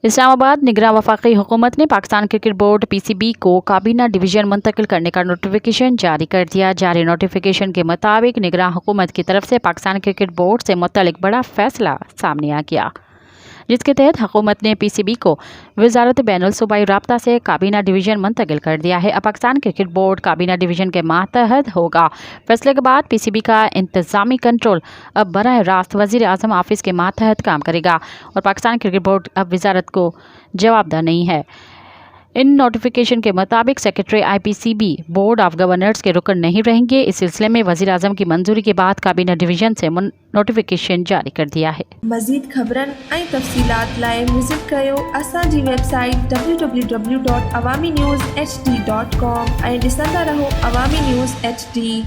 इस्लामाबाद निगरां वफाकी हुकूमत ने पाकिस्तान क्रिकेट बोर्ड PCB को काबीना डिवीज़न मुंतकिल करने का नोटिफिकेशन जारी कर दिया। जारी नोटिफिकेशन के मुताबिक निगरां हुकूमत की तरफ से पाकिस्तान क्रिकेट बोर्ड से मुतल्लिक बड़ा फैसला सामने आ गया, जिसके तहत हुकूमत ने PCB को वजारत बैनुल सूबाई राब्ता से काबीना डिवीज़न मुंतकिल कर दिया है। अब पाकिस्तान क्रिकेट बोर्ड काबीना डिवीज़न के मातहत होगा। फैसले के बाद PCB का इंतजामी कंट्रोल अब बराह रास्त वज़ीर आज़म ऑफिस के मातहत काम करेगा और पाकिस्तान क्रिकेट बोर्ड अब वजारत को जवाबदेह नहीं है। इन नोटिफिकेशन के मुताबिक secretary IPCB board of governors के रुकन नहीं रहेंगे। इस सिलसिले में वज़ीर आज़म की मंजूरी के बाद काबीना डिवीज़न से नोटिफिकेशन जारी कर दिया है। मज़ीद ख़बरन ऐं तफ़सीलात लाइ विज़िट कयो असांजी वेबसाइट www.awamiNewsHD.com ऐं ॾिसंदा रहो अवामी न्यूज़ HD।